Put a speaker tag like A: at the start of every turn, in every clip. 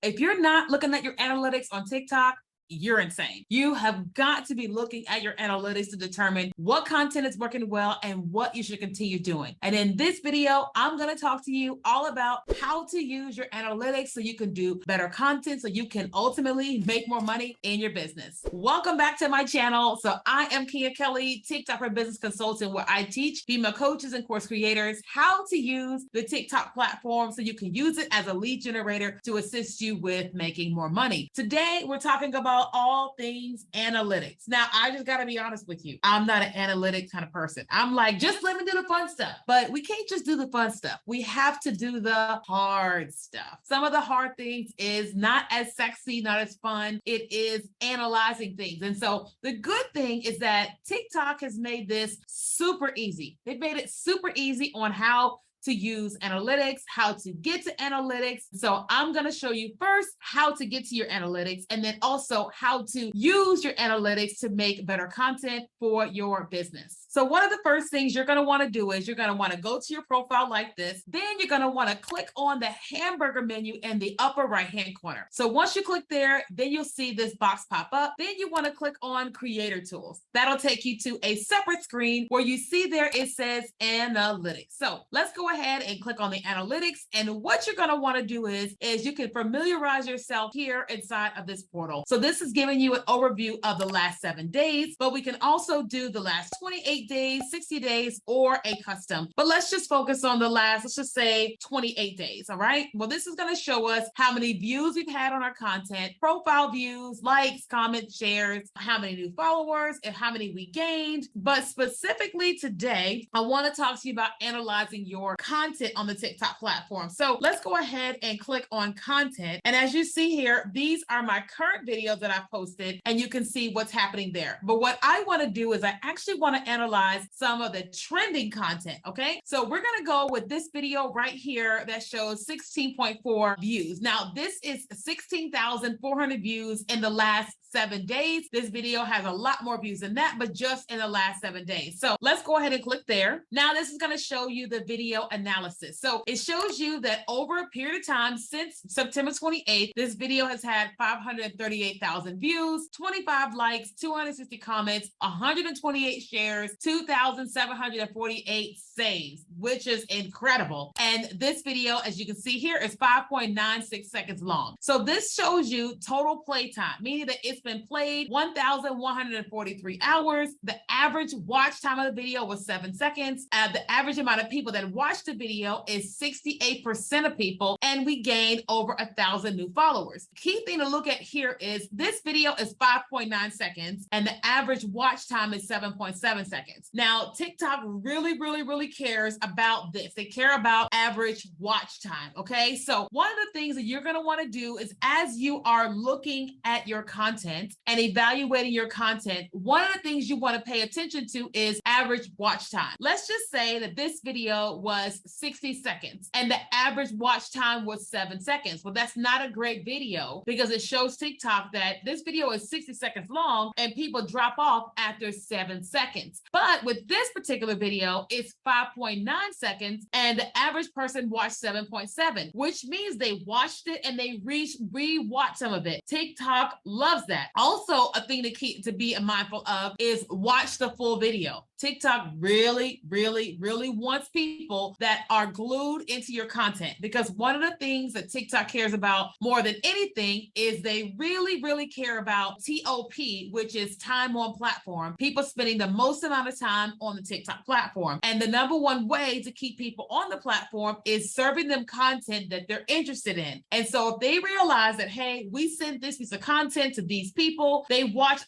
A: If you're not looking at your analytics on TikTok, you're insane. You have got to be looking at your analytics to determine what content is working well and what you should continue doing. And in this video, I'm going to talk to you all about how to use your analytics so you can do better content, so you can ultimately make more money in your business. Welcome back to my channel. So I am Keenya Kelly, TikTok for Business Consultant, where I teach female coaches and course creators how to use the TikTok platform so you can use it as a lead generator to assist you with making more money. Today, we're talking about all things analytics. Now, I just got to be honest with you. I'm not an analytics kind of person. I'm like, just let me do the fun stuff. But we can't just do the fun stuff. We have to do the hard stuff. Some of the hard things is not as sexy, not as fun. It is analyzing things. And so the good thing is that TikTok has made this super easy. They've made it super easy on how to use analytics, how to get to analytics. So I'm going to show you first how to get to your analytics, and then also how to use your analytics to make better content for your business. So one of the first things you're going to want to do is you're going to want to go to your profile like this. Then you're going to want to click on the hamburger menu in the upper right-hand corner. So once you click there, then you'll see this box pop up. Then you want to click on Creator Tools. That'll take you to a separate screen where you see there it says Analytics. So let's go ahead and click on the Analytics. And what you're going to want to do is you can familiarize yourself here inside of this portal. So this is giving you an overview of the last 7 days, but we can also do the last 28 days, 60 days, or a custom. But let's just focus on the last, let's just say 28 days. All right. Well, this is going to show us how many views we've had on our content, profile views, likes, comments, shares, how many new followers, and how many we gained. But specifically today, I want to talk to you about analyzing your content on the TikTok platform. So let's go ahead and click on content. And as you see here, these are my current videos that I've posted, and you can see what's happening there. But what I want to do is I actually want to analyze some of the trending content. Okay. So we're going to go with this video right here that shows 16.4 views. Now this is 16,400 views in the last 7 days. This video has a lot more views than that, but just in the last 7 days. So let's go ahead and click there. Now this is going to show you the video analysis. So it shows you that over a period of time since September 28th, this video has had 538,000 views, 25 likes, 260 comments, 128 shares, 2,748 saves, which is incredible. And this video, as you can see here, is 5.96 seconds long. So this shows you total play time, meaning that it's been played 1,143 hours. The average watch time of the video was 7 seconds. The average amount of people that watched the video is 68% of people, and we gained over 1,000 new followers. Key thing to look at here is this video is 5.9 seconds, and the average watch time is 7.7 seconds. Now, TikTok really cares about this. They care about average watch time, okay? So one of the things that you're gonna wanna do is as you are looking at your content and evaluating your content, one of the things you wanna pay attention to is average watch time. Let's just say that this video was 60 seconds and the average watch time was 7 seconds. Well, that's not a great video because it shows TikTok that this video is 60 seconds long and people drop off after 7 seconds. But with this particular video, it's 5.9 seconds and the average person watched 7.7, which means they watched it and they re-watched some of it. TikTok loves that. Also, a thing to be mindful of is watch the full video. TikTok really wants people that are glued into your content, because one of the things that TikTok cares about more than anything is they really care about TOP, which is time on platform, people spending the most amount of time on the TikTok platform. And the number one way to keep people on the platform is serving them content that they're interested in. And so if they realize that, hey, we sent this piece of content to these people,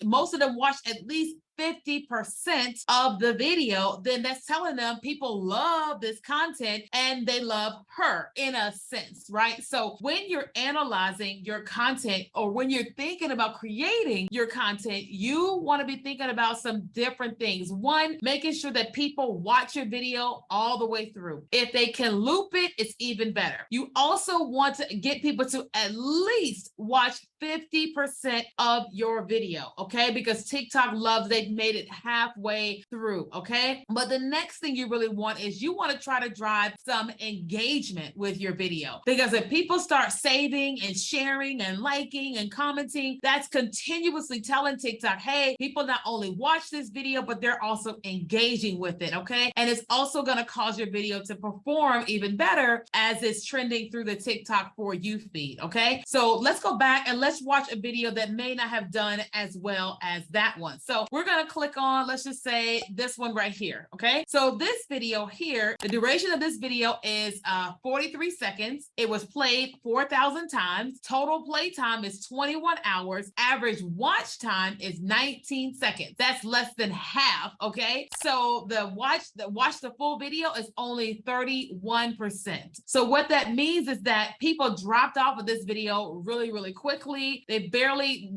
A: most of them watched at least 50% of the video, then that's telling them people love this content and they love her in a sense, right? So when you're analyzing your content or when you're thinking about creating your content, you want to be thinking about some different things. One, making sure that people watch your video all the way through. If they can loop it, it's even better. You also want to get people to at least watch 50% of your video, okay? Because TikTok loves, they it made it halfway through, okay? But the next thing you really want is you want to try to drive some engagement with your video, because if people start saving and sharing and liking and commenting, that's continuously telling TikTok, hey, people not only watch this video, but they're also engaging with it, okay? And it's also going to cause your video to perform even better as it's trending through the TikTok For You feed, okay? So let's go back and let's watch a video that may not have done as well as that one. So we're going to click on, let's just say this one right here, okay? So this video here, the duration of this video is 43 seconds. It was played 4,000 times. Total play time is 21 hours. Average watch time is 19 seconds. That's less than half, okay? So the watch the full video is only 31%. So what that means is that people dropped off of this video really, really quickly. They barely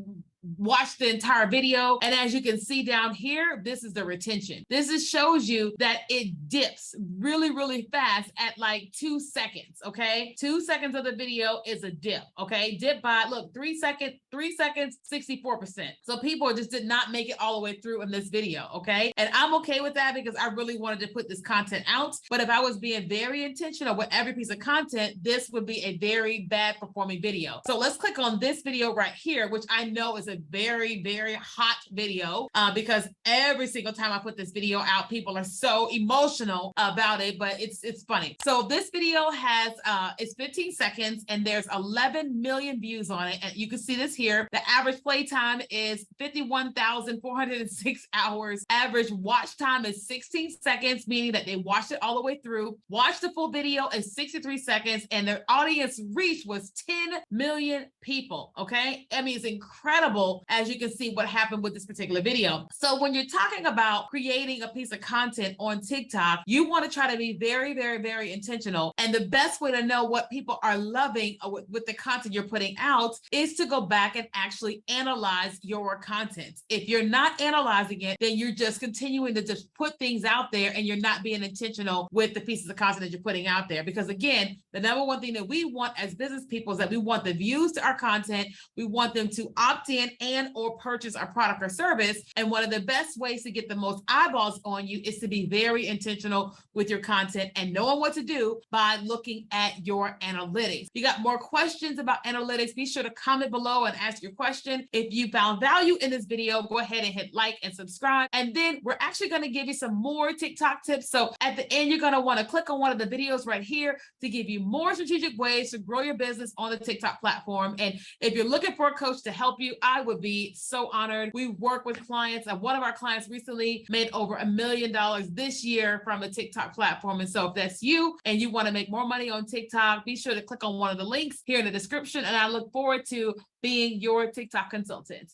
A: watch the entire video. And as you can see down here, this is the retention. This shows you that it dips really, really fast at like 2 seconds, okay? 2 seconds of the video is a dip, okay? Dip by, look, 3 seconds, 64%. So people just did not make it all the way through in this video, okay? And I'm okay with that because I really wanted to put this content out. But if I was being very intentional with every piece of content, this would be a very bad performing video. So let's click on this video right here, which I know is a very, very hot video because every single time I put this video out, people are so emotional about it, but it's funny. So this video has, it's 15 seconds and there's 11 million views on it. And you can see this here. The average play time is 51,406 hours. Average watch time is 16 seconds, meaning that they watched it all the way through. Watch the full video is 63 seconds and their audience reach was 10 million people, okay? I mean, it's incredible as you can see what happened with this particular video. So when you're talking about creating a piece of content on TikTok, you want to try to be very, very, very intentional. And the best way to know what people are loving with the content you're putting out is to go back and actually analyze your content. If you're not analyzing it, then you're just continuing to just put things out there and you're not being intentional with the pieces of content that you're putting out there. Because again, the number one thing that we want as business people is that we want the views to our content. We want them to opt in and or purchase our product or service. And one of the best ways to get the most eyeballs on you is to be very intentional with your content and knowing what to do by looking at your analytics. If you got more questions about analytics, be sure to comment below and ask your question. If you found value in this video, go ahead and hit like and subscribe. And then we're actually going to give you some more TikTok tips. So at the end, you're going to want to click on one of the videos right here to give you more strategic ways to grow your business on the TikTok platform. And if you're looking for a coach to help you, I would be so honored. We work with clients, and one of our clients recently made over $1 million this year from a TikTok platform. And so if that's you and you want to make more money on TikTok, be sure to click on one of the links here in the description. And I look forward to being your TikTok consultant.